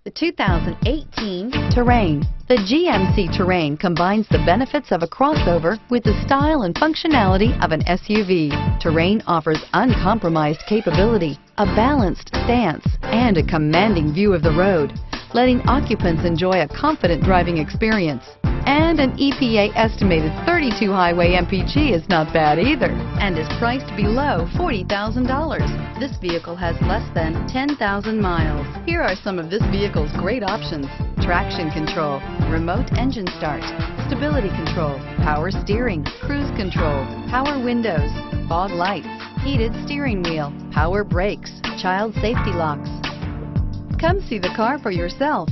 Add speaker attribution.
Speaker 1: The 2018 Terrain. The GMC Terrain combines the benefits of a crossover with the style and functionality of an SUV. Terrain offers uncompromised capability, a balanced stance, and a commanding view of the road, letting occupants enjoy a confident driving experience. And an EPA estimated 32 highway MPG is not bad either, and is priced below $40,000. This vehicle has less than 10,000 miles. Here are some of this vehicle's great options: traction control, remote engine start, stability control, power steering, cruise control, power windows, fog lights, heated steering wheel, power brakes, child safety locks. Come see the car for yourself.